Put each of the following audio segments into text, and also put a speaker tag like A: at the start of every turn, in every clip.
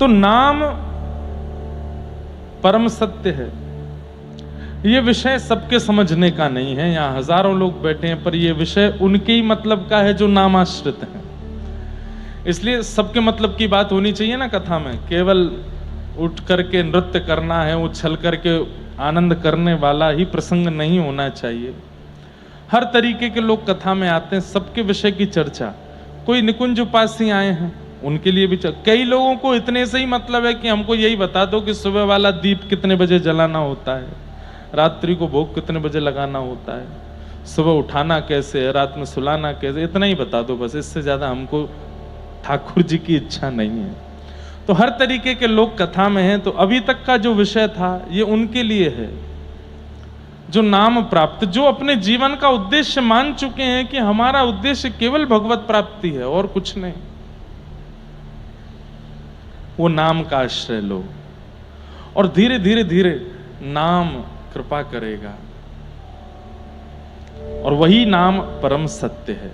A: तो नाम परम सत्य है। ये विषय सबके समझने का नहीं है। यहाँ हजारों लोग बैठे हैं, पर यह विषय उनके ही मतलब का है जो नामाश्रित है। इसलिए सबके मतलब की बात होनी चाहिए ना कथा में। केवल उठ करके नृत्य करना है, उछल करके आनंद करने वाला ही प्रसंग नहीं होना चाहिए। हर तरीके के लोग कथा में आते हैं, सबके विषय की चर्चा। कोई निकुंज उपासी आए हैं, उनके लिए भी कई लोगों को इतने से ही मतलब है कि हमको यही बता दो कि सुबह वाला दीप कितने बजे जलाना होता है, रात्रि को भोग कितने बजे लगाना होता है, सुबह उठाना कैसे है, रात में सुलाना कैसे, इतना ही बता दो बस। इससे ज्यादा हमको ठाकुर जी की इच्छा नहीं है। तो हर तरीके के लोग कथा में हैं। तो अभी तक का जो विषय था ये उनके लिए है जो नाम प्राप्त, जो अपने जीवन का उद्देश्य मान चुके हैं कि हमारा उद्देश्य केवल भगवत प्राप्ति है और कुछ नहीं। वो नाम का आश्रय लो और धीरे धीरे धीरे नाम कृपा करेगा। और वही नाम परम सत्य है,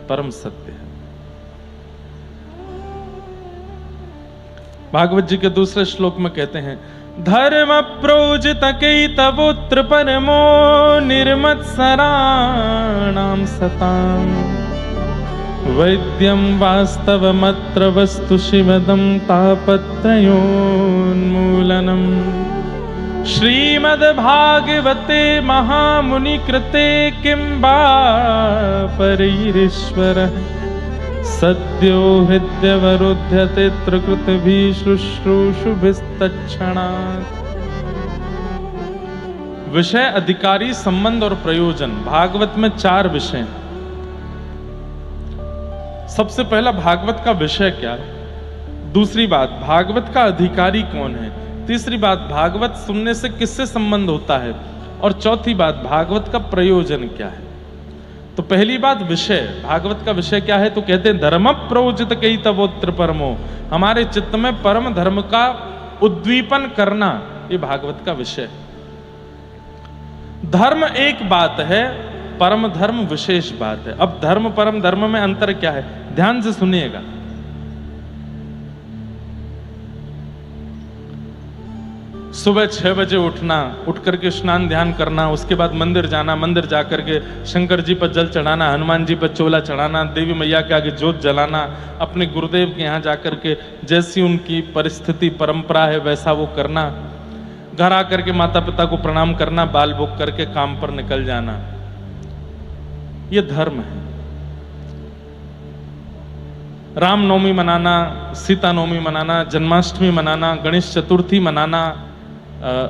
A: परम सत्य है। भागवत जी के दूसरे श्लोक में कहते हैं, धर्म प्रोजित कैतवोत्र परमो निर्मत्सराणां सतां वैद्यं वास्तवमत्र वस्तु शिवदं तापत्रयोन्मूलनम्। श्रीमद्भागवते महामुनि कृते किं वा परैरीश्वरः सद्यो हृद्यवरुध्यते त्रिकृतभिः शुश्रूषुभिस्तत्क्षणात्। विषय, अधिकारी, संबंध और प्रयोजन। भागवत में 4 विषय हैं। सबसे पहला भागवत का विषय क्या है, दूसरी बात भागवत का अधिकारी कौन है, तीसरी बात भागवत सुनने से किससे संबंध होता है, और चौथी बात भागवत का प्रयोजन क्या है। तो पहली बात विषय, भागवत का विषय क्या है, तो कहते हैं धर्म प्रोजित कैतवोत्र परमो, हमारे चित्त में परम धर्म का उद्दीपन करना, ये भागवत का विषय है। धर्म एक बात है, परम धर्म विशेष बात है। अब धर्म परम धर्म में अंतर क्या है, ध्यान से सुनिएगा। सुबह 6 बजे उठना, उठ करके स्नान ध्यान करना, उसके बाद मंदिर जाना, मंदिर जाकर के शंकर जी पर जल चढ़ाना, हनुमान जी पर चोला चढ़ाना, देवी मैया के आगे जोत जलाना, अपने गुरुदेव के यहाँ जाकर के जैसी उनकी परिस्थिति परंपरा है वैसा वो करना, घर आकर के माता पिता को प्रणाम करना, बाल भोग करके काम पर निकल जाना, ये धर्म है। रामनवमी मनाना, सीता नवमी मनाना, जन्माष्टमी मनाना, गणेश चतुर्थी मनाना,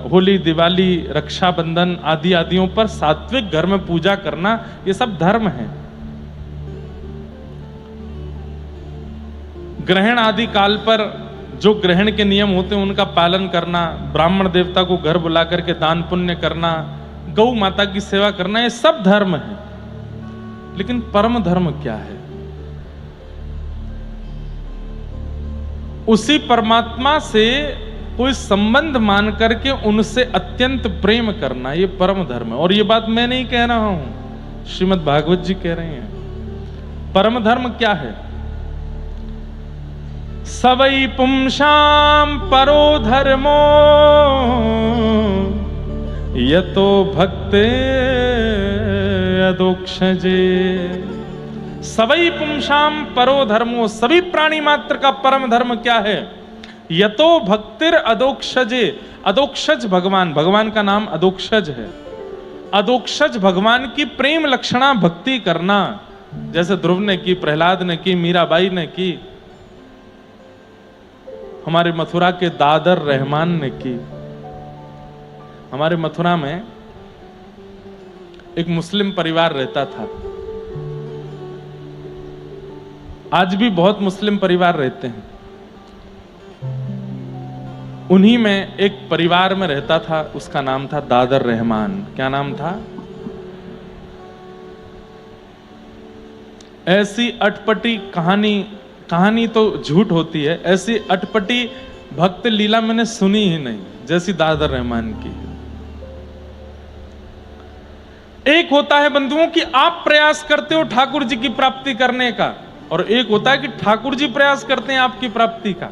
A: होली, दिवाली, रक्षाबंधन आदि आदियों पर सात्विक घर में पूजा करना, ये सब धर्म है। ग्रहण आदि काल पर जो ग्रहण के नियम होते हैं उनका पालन करना, ब्राह्मण देवता को घर बुला करके दान पुण्य करना, गौ माता की सेवा करना, ये सब धर्म है। लेकिन परम धर्म क्या है, उसी परमात्मा से कोई संबंध मान करके उनसे अत्यंत प्रेम करना, ये परम धर्म है। और ये बात मैं नहीं कह रहा हूं, श्रीमद् भागवत जी कह रहे हैं। परम धर्म क्या है, सवै पुंसां परो धर्मो यतो भक्ते अदोक्षजे। सवै पुंसां परो धर्मो, सभी प्राणी मात्र का परम धर्म क्या है, यतो भक्तिर अदोक्षजे। अदोक्षज भगवान, भगवान का नाम अदोक्षज है। अदोक्षज भगवान की प्रेम लक्षणा भक्ति करना, जैसे ध्रुव ने की, प्रहलाद ने की, मीराबाई ने की, हमारे मथुरा के दादर रहमान ने की। हमारे मथुरा में एक मुस्लिम परिवार रहता था, आज भी बहुत मुस्लिम परिवार रहते हैं। उन्हीं में एक परिवार में रहता था, उसका नाम था दादर रहमान। क्या नाम था? ऐसी अटपटी कहानी तो झूठ होती है, ऐसी अटपटी भक्त लीला मैंने सुनी ही नहीं जैसी दादर रहमान की। एक होता है बंधुओं कि आप प्रयास करते हो ठाकुर जी की प्राप्ति करने का, और एक होता है कि ठाकुर जी प्रयास करते हैं आपकी प्राप्ति का।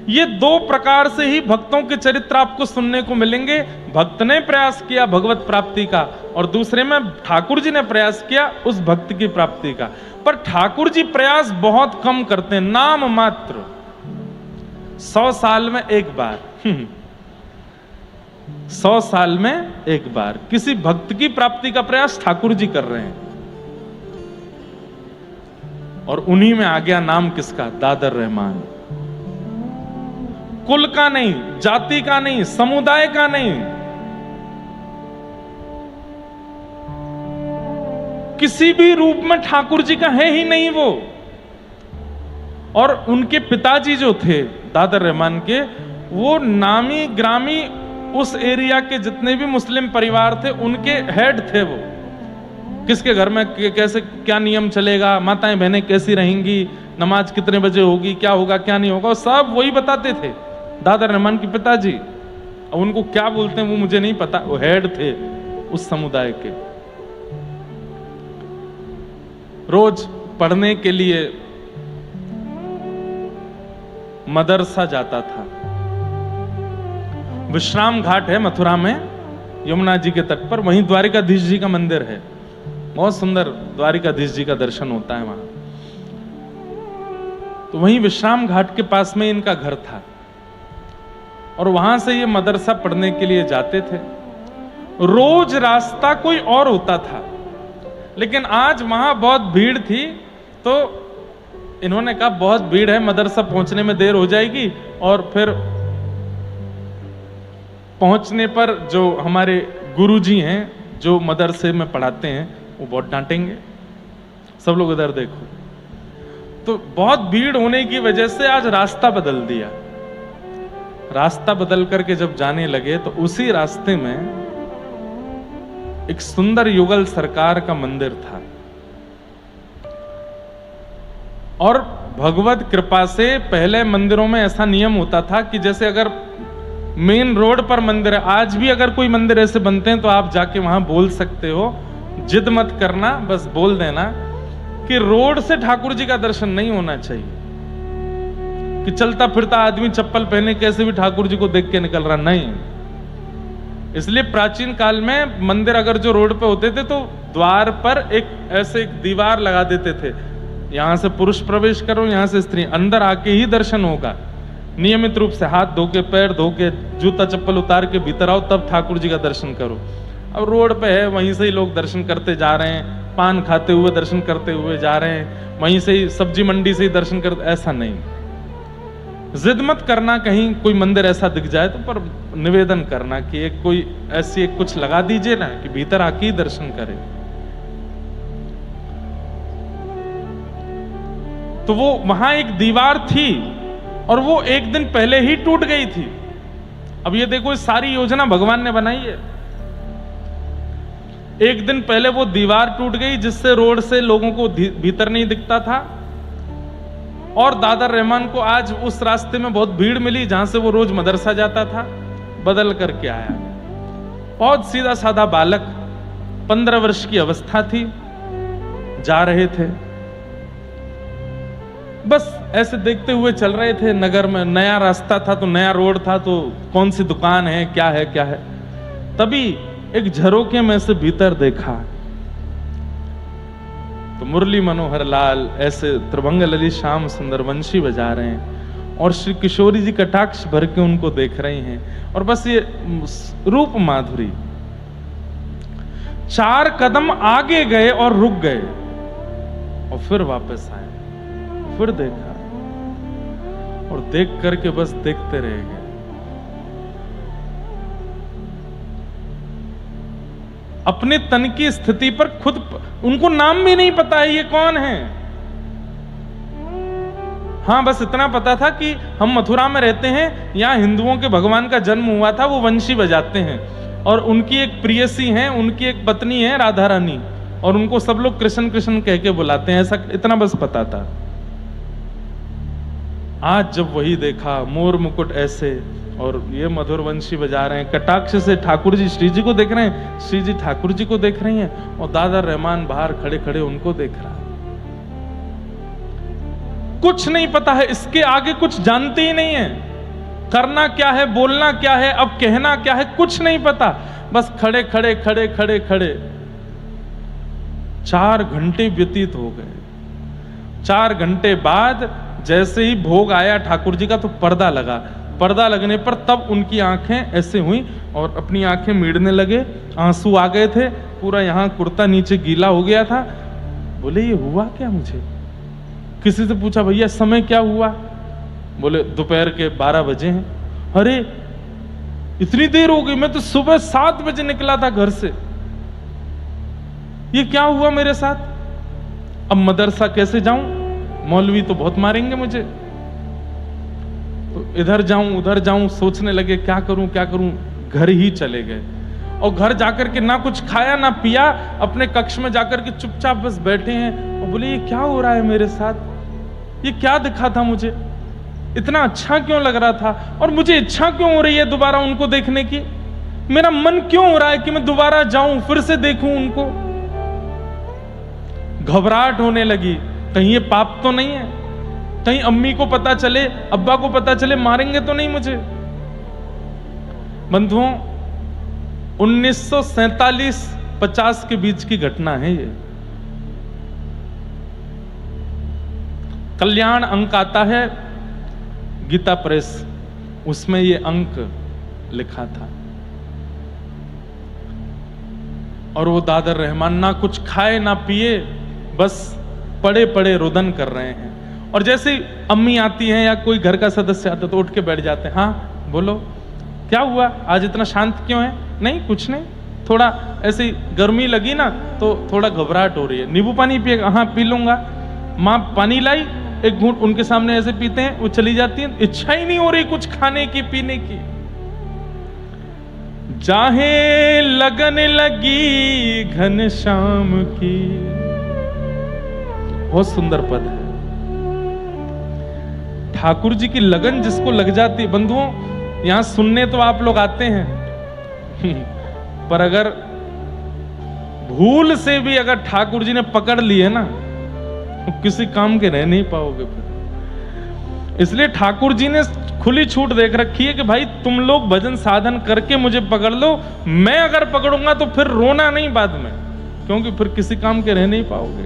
A: ये दो प्रकार से ही भक्तों के चरित्र आपको सुनने को मिलेंगे। भक्त ने प्रयास किया भगवत प्राप्ति का, और दूसरे में ठाकुर जी ने प्रयास किया उस भक्त की प्राप्ति का। पर ठाकुर जी प्रयास बहुत कम करते हैं, नाम मात्र, 100 साल में एक बार 100 साल में एक बार किसी भक्त की प्राप्ति का प्रयास ठाकुर जी कर रहे हैं। और उन्हीं में आ गया नाम किसका? दादर रहमान। कुल का नहीं, जाति का नहीं, समुदाय का नहीं, किसी भी रूप में ठाकुर जी का है ही नहीं वो। और उनके पिताजी जो थे दादर रहमान के, वो नामी ग्रामी उस एरिया के जितने भी मुस्लिम परिवार थे उनके हेड थे वो। किसके घर में कैसे क्या नियम चलेगा, माताएं बहनें कैसी रहेंगी, नमाज कितने बजे होगी, क्या होगा क्या नहीं होगा, सब वही बताते थे दादर रहमान के पिताजी। अब उनको क्या बोलते हैं वो मुझे नहीं पता, वो हेड थे उस समुदाय के। रोज पढ़ने के लिए मदरसा जाता था। विश्राम घाट है मथुरा में, यमुना जी के तट पर, वहीं द्वारिकाधीश जी का मंदिर है। बहुत सुंदर द्वारिकाधीश जी का दर्शन होता है वहां। तो वहीं विश्राम घाट के पास में इनका घर था, और वहां से ये मदरसा पढ़ने के लिए जाते थे। रोज रास्ता कोई और होता था, लेकिन आज वहां बहुत भीड़ थी, तो इन्होंने कहा बहुत भीड़ है, मदरसा पहुंचने में देर हो जाएगी, और फिर पहुंचने पर जो हमारे गुरुजी हैं जो मदरसे में पढ़ाते हैं वो बहुत डांटेंगे। सब लोग इधर देखो। तो बहुत भीड़ होने की वजह से आज रास्ता बदल दिया। रास्ता बदल करके जब जाने लगे तो उसी रास्ते में एक सुंदर युगल सरकार का मंदिर था। और भगवत कृपा से पहले मंदिरों में ऐसा नियम होता था कि जैसे अगर मेन रोड पर मंदिर है, आज भी अगर कोई मंदिर ऐसे बनते हैं तो आप जाके वहां बोल सकते हो, जिद मत करना, बस बोल देना कि रोड से ठाकुर जी का दर्शन नहीं होना चाहिए, कि चलता फिरता आदमी चप्पल पहने कैसे भी ठाकुर जी को देख के निकल रहा, नहीं। इसलिए प्राचीन काल में मंदिर अगर जो रोड पे होते थे तो द्वार पर एक दीवार लगा देते थे, यहां से पुरुष प्रवेश करो, यहां से स्त्री, अंदर आके ही दर्शन होगा। नियमित रूप से हाथ धो के, पैर धो के, जूता चप्पल उतार के भीतर आओ, तब ठाकुर जी का दर्शन करो। अब रोड पे है, वहीं से ही लोग दर्शन करते जा रहे हैं, पान खाते हुए दर्शन करते हुए जा रहे हैं, वहीं से ही सब्जी मंडी से ही दर्शन करते, ऐसा नहीं। जिद मत करना कहीं कोई मंदिर ऐसा दिख जाए तो, पर निवेदन करना कि एक कोई ऐसी एक कुछ लगा दीजिए ना कि भीतर आके ही दर्शन करे। तो वो वहां एक दीवार थी और वो एक दिन पहले ही टूट गई थी। अब ये देखो, इस सारी योजना भगवान ने बनाई है। एक दिन पहले वो दीवार टूट गई जिससे रोड से लोगों को भीतर नहीं दिखता था, और दादर रहमान को आज उस रास्ते में बहुत भीड़ मिली जहां से वो रोज मदरसा जाता था। बदल करके आया, बहुत सीधा साधा बालक, 15 वर्ष की अवस्था थी, जा रहे थे, बस ऐसे देखते हुए चल रहे थे। नगर में नया रास्ता था, तो नया रोड था, तो कौन सी दुकान है, क्या है क्या है। तभी एक झरोके में से भीतर देखा तो मुरली मनोहर लाल ऐसे त्रिभंग ललित श्याम सुंदर वंशी बजा रहे हैं, और श्री किशोरी जी कटाक्ष भर के उनको देख रही हैं, और बस ये रूप माधुरी। 4 कदम आगे गए और रुक गए, और फिर वापस आए, फिर देखा, और देख करके बस देखते रह गए। अपने तन की स्थिति पर खुद, उनको नाम भी नहीं पता है ये कौन है। हाँ, बस इतना पता था कि हम मथुरा में रहते हैं, यहां हिंदुओं के भगवान का जन्म हुआ था, वो वंशी बजाते हैं, और उनकी एक प्रियसी है, उनकी एक पत्नी है राधा रानी, और उनको सब लोग कृष्ण कृष्ण कह के बुलाते हैं, ऐसा इतना बस पता था। आज जब वही देखा, मोर मुकुट ऐसे, और ये मधुर वंशी बजा रहे हैं, कटाक्ष से ठाकुर जी श्री जी को देख रहे हैं, श्री जी ठाकुर जी को देख रही हैं, और दादर रहमान बाहर खड़े खड़े उनको देख रहा है। कुछ नहीं पता है, इसके आगे कुछ जानते ही नहीं है। करना क्या है, बोलना क्या है, अब कहना क्या है, कुछ नहीं पता। बस खड़े खड़े खड़े खड़े खड़े 4 घंटे व्यतीत हो गए। 4 घंटे बाद जैसे ही भोग आया ठाकुर जी का तो पर्दा लगा। पर्दा लगने पर तब उनकी आंखें ऐसे हुई और अपनी आंखें मीड़ने लगे, आंसू आ गए थे, पूरा यहाँ कुर्ता नीचे गीला हो गया था। बोले ये हुआ क्या मुझे? किसी से पूछा भैया समय क्या हुआ? बोले दोपहर के 12 बजे हैं। अरे इतनी देर हो गई, मैं तो सुबह 7 बजे निकला था घर से, ये क्या हुआ मेरे साथ? अब मदरसा कैसे जाऊं? मौलवी तो बहुत मारेंगे मुझे। तो इधर जाऊं उधर जाऊं सोचने लगे क्या करूं क्या करूं। घर ही चले गए और घर जाकर के ना कुछ खाया ना पिया, अपने कक्ष में जाकर के चुपचाप बस बैठे हैं और बोले ये क्या हो रहा है मेरे साथ? ये क्या दिखा था मुझे? इतना अच्छा क्यों लग रहा था और मुझे इच्छा क्यों हो रही है दोबारा उनको देखने की? मेरा मन क्यों हो रहा है कि मैं दोबारा जाऊं, फिर से देखूं उनको? घबराहट होने लगी, कहीं ये पाप तो नहीं है, कहीं अम्मी को पता चले, अब्बा को पता चले, मारेंगे तो नहीं मुझे। बंधुओं 1947-50 के बीच की घटना है ये। कल्याण अंक आता है गीता प्रेस, उसमें ये अंक लिखा था। और वो दादर रहमान ना कुछ खाए ना पिए, बस पड़े पड़े रुदन कर रहे हैं। और जैसे अम्मी आती हैं या कोई घर का सदस्य आता तो उठ के बैठ जाते हैं। हाँ बोलो क्या हुआ, आज इतना शांत क्यों है? नहीं कुछ नहीं, थोड़ा ऐसी गर्मी लगी ना तो थोड़ा घबराहट हो रही है। नींबू पानी पिएगा? हाँ पी लूंगा। माँ पानी लाई, एक घूंट उनके सामने ऐसे पीते हैं, वो चली जाती है। इच्छा ही नहीं हो रही कुछ खाने की पीने की। चाहे लगन लगी घनश्याम की, बहुत सुंदर पद है। ठाकुर जी की लगन जिसको लग जाती है, बंधुओं यहां सुनने तो आप लोग आते हैं पर अगर भूल से भी अगर ठाकुर जी ने पकड़ लिए ना तो किसी काम के रह नहीं पाओगे फिर। इसलिए ठाकुर जी ने खुली छूट देख रखी है कि भाई तुम लोग भजन साधन करके मुझे पकड़ लो, मैं अगर पकड़ूंगा तो फिर रोना नहीं बाद में, क्योंकि फिर किसी काम के रह नहीं पाओगे।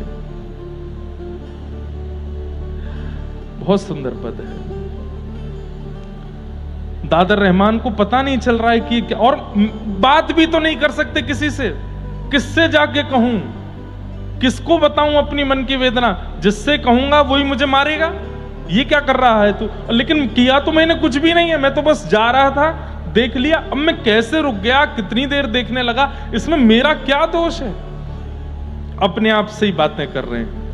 A: बहुत सुंदर पद है। दादर रहमान को पता नहीं चल रहा है कि क्या, और बात भी तो नहीं कर सकते किसी से। किससे जाके कहूं, किसको बताऊं अपनी मन की वेदना? जिससे कहूंगा वही मुझे मारेगा। ये क्या कर रहा है तू? लेकिन किया तो मैंने कुछ भी नहीं है, मैं तो बस जा रहा था, देख लिया। अब मैं कैसे रुक गया, कितनी देर देखने लगा, इसमें मेरा क्या दोष है? अपने आप से ही बातें कर रहे हैं।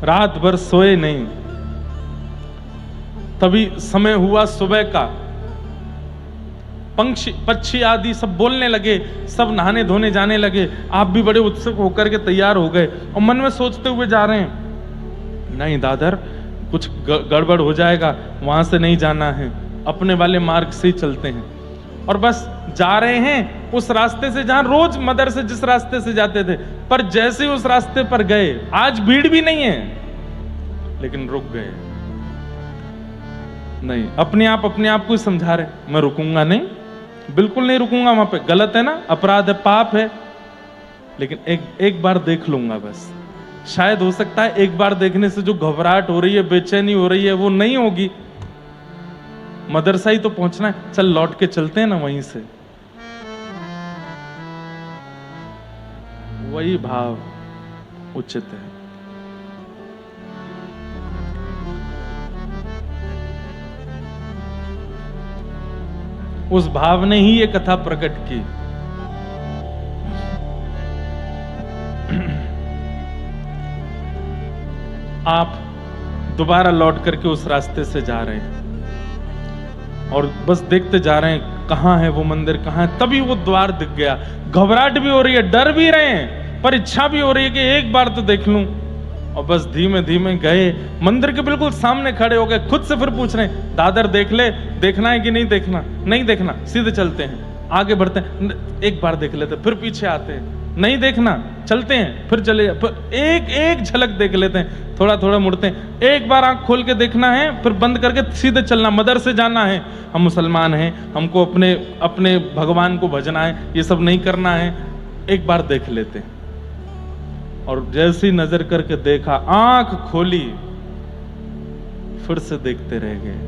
A: रात भर सोए नहीं, तभी समय हुआ सुबह का। पक्षी आदि सब बोलने लगे, सब नहाने धोने जाने लगे। आप भी बड़े उत्सुक होकर के तैयार हो गए और मन में सोचते हुए जा रहे हैं, नहीं दादर कुछ गड़बड़ हो जाएगा, वहां से नहीं जाना है, अपने वाले मार्ग से ही चलते हैं। और बस जा रहे हैं उस रास्ते से जहां रोज मदर से जिस रास्ते से जाते थे। पर जैसे उस रास्ते पर गए, आज भीड़ भी नहीं है, लेकिन रुक गए। नहीं, अपने आप को समझा रहे, मैं रुकूंगा नहीं, बिल्कुल नहीं रुकूंगा। वहां पे गलत है ना, अपराध है, पाप है, लेकिन एक बार देख लूंगा बस। शायद हो सकता है एक बार देखने से जो घबराहट हो रही है, बेचैनी हो रही है, वो नहीं होगी। मदरसा ही तो पहुंचना है, चल लौट के चलते हैं ना वहीं से। वही भाव उचित है। उस भाव ने ही ये कथा प्रकट की। आप दोबारा लौट करके उस रास्ते से जा रहे हैं और बस देखते जा रहे हैं कहां है वो मंदिर, कहां है। तभी वो द्वार दिख गया। घबराहट भी हो रही है, डर भी रहे हैं, पर इच्छा भी हो रही है कि एक बार तो देख लूं। और बस धीमे धीमे गए, मंदिर के बिल्कुल सामने खड़े हो गए। खुद से फिर पूछ रहे हैं, दादर देख ले, देखना है कि नहीं देखना? नहीं देखना, सीधे चलते हैं, आगे बढ़ते हैं, एक बार देख लेते, फिर पीछे आते हैं। नहीं देखना, चलते हैं, फिर चले, फिर एक एक झलक देख लेते हैं, थोड़ा थोड़ा मुड़ते हैं। एक बार आंख खोल के देखना है, फिर बंद करके सीधे चलना, मदर से जाना है, हम मुसलमान हैं, हमको अपने अपने भगवान को भजना है, ये सब नहीं करना है। एक बार देख लेते हैं। और जैसी नजर करके देखा, आंख खोली, फिर से देखते रह गए,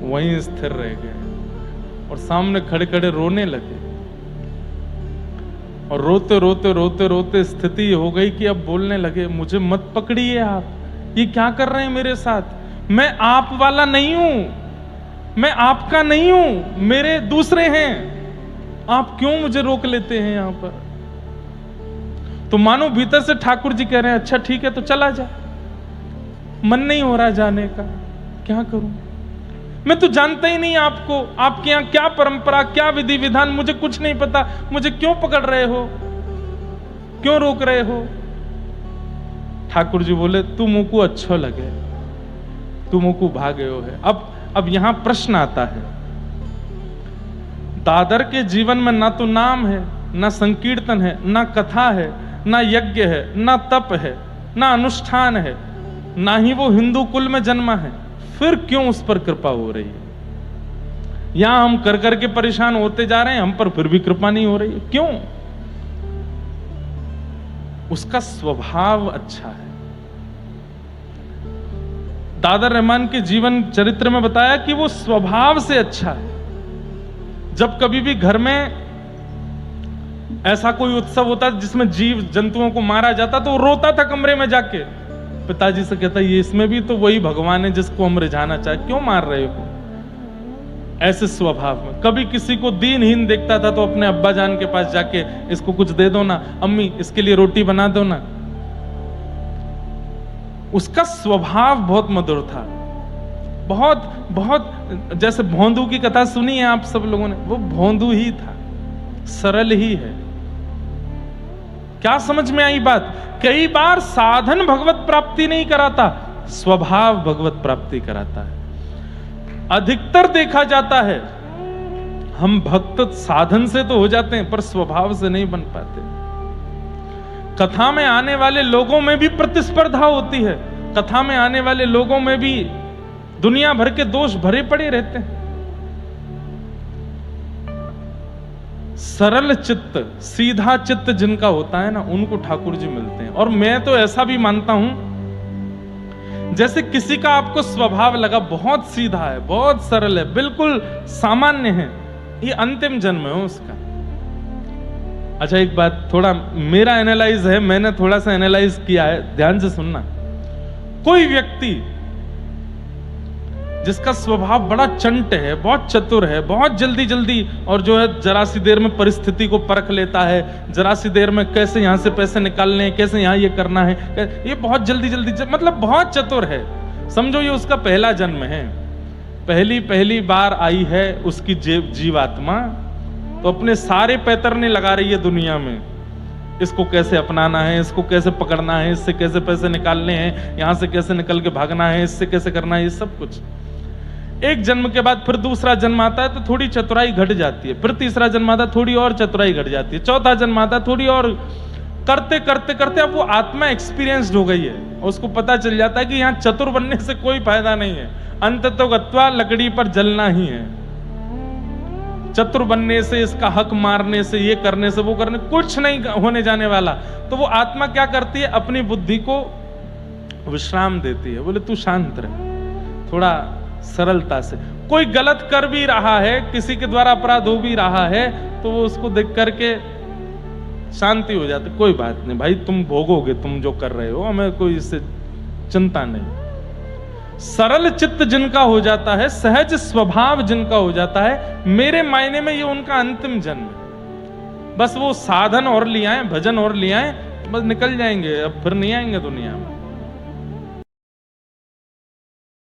A: वहीं स्थिर रह गए और सामने खड़े खड़े रोने लगे। और रोते रोते रोते रोते स्थिति हो गई कि अब बोलने लगे, मुझे मत पकड़िए आप, ये क्या कर रहे हैं मेरे साथ, मैं आप वाला नहीं हूं, मैं आपका नहीं हूं, मेरे दूसरे हैं, आप क्यों मुझे रोक लेते हैं यहां पर। तो मानो भीतर से ठाकुर जी कह रहे हैं, अच्छा ठीक है तो चला जा, मन नहीं हो रहा जाने का, क्या करूं, मैं तो जानता ही नहीं आपको, आपके यहां क्या परंपरा, क्या विधि विधान, मुझे कुछ नहीं पता, मुझे क्यों पकड़ रहे हो, क्यों रोक रहे हो। ठाकुर जी बोले, तुमको अच्छा लगे, तुमको भागे हो है। अब यहां प्रश्न आता है, दादर के जीवन में ना तो नाम है, ना संकीर्तन है, ना कथा है, ना यज्ञ है, ना तप है, ना अनुष्ठान है, ना ही वो हिंदू कुल में जन्मा है, फिर क्यों उस पर कृपा हो रही है। यहां हम कर करके परेशान होते जा रहे हैं, हम पर फिर भी कृपा नहीं हो रही है, क्यों। उसका स्वभाव अच्छा है। दादर रहमान के जीवन चरित्र में बताया कि वो स्वभाव से अच्छा है। जब कभी भी घर में ऐसा कोई उत्सव होता जिसमें जीव जंतुओं को मारा जाता तो वो रोता था कमरे में जाके, पिताजी से कहता, ये इसमें भी तो वही भगवान है जिसको हम रिझाना चाहे, क्यों मार रहे हो। ऐसे स्वभाव में कभी किसी को दीनहीन देखता था तो अपने अब्बा जान के पास जाके, इसको कुछ दे दो ना, अम्मी इसके लिए रोटी बना दो ना। उसका स्वभाव बहुत मधुर था, बहुत बहुत, जैसे भोंदू की कथा सुनी है आप सब लोगों ने, वो भोंदू ही था, सरल ही है। क्या समझ में आई बात। कई बार साधन भगवत प्राप्ति नहीं कराता, स्वभाव भगवत प्राप्ति कराता है। अधिकतर देखा जाता है हम भक्त साधन से तो हो जाते हैं पर स्वभाव से नहीं बन पाते। कथा में आने वाले लोगों में भी प्रतिस्पर्धा होती है, कथा में आने वाले लोगों में भी दुनिया भर के दोष भरे पड़े रहते हैं। सरल चित्त, सीधा चित्त जिनका होता है ना, उनको ठाकुर जी मिलते हैं। और मैं तो ऐसा भी मानता हूं, जैसे किसी का आपको स्वभाव लगा बहुत सीधा है, बहुत सरल है, बिल्कुल सामान्य है, ये अंतिम जन्म है उसका। अच्छा एक बात, थोड़ा मेरा एनालाइज है, मैंने थोड़ा सा एनालाइज किया है, ध्यान से सुनना। कोई व्यक्ति जिसका स्वभाव बड़ा चंट है, बहुत चतुर है, बहुत जल्दी जल्दी, और जो है जरा सी देर में परिस्थिति को परख लेता है, जरा सी देर में कैसे यहां से पैसे निकालने हैं, कैसे यहां ये करना है, ये बहुत जल्दी जल्दी, मतलब बहुत चतुर है। समझो ये उसका पहला जन्म है, पहली बार आई है उसकी जीवात्मा, तो अपने सारे पैतरने लगा रही है दुनिया में, इसको कैसे अपनाना है, इसको कैसे पकड़ना है, इससे कैसे पैसे निकालने हैं, यहां से कैसे निकल के भागना है, इससे कैसे करना है, ये सब कुछ। एक जन्म के बाद फिर दूसरा जन्म आता है तो थोड़ी चतुराई घट जाती है, फिर तीसरा जन्म आता है थोड़ी और चतुराई घट जाती है, चौथा जन्म आता है थोड़ी और, करते करते करते अब वो आत्मा एक्सपीरियंस्ड हो गई है, उसको पता चल जाता है कि यहाँ चतुर बनने से कोई फायदा नहीं है, अंततोगत्वा लकड़ी पर जलना ही है। चतुर बनने से, इसका हक मारने से, ये करने से, वो करने, कुछ नहीं होने जाने वाला। तो वो आत्मा क्या करती है, अपनी बुद्धि को विश्राम देती है, बोले तू शांत रह, थोड़ा सरलता से। कोई गलत कर भी रहा है, किसी के द्वारा अपराध हो भी रहा है, तो वो उसको देख करके शांति हो जाती, कोई बात नहीं भाई, तुम भोगोगे, तुम जो कर रहे हो, हमें कोई इससे चिंता नहीं। सरल चित्त जिनका हो जाता है, सहज स्वभाव जिनका हो जाता है, मेरे मायने में ये उनका अंतिम जन्म है। बस वो साधन और ले आए, भजन और ले आए, बस निकल जाएंगे, अब फिर नहीं आएंगे दुनिया में।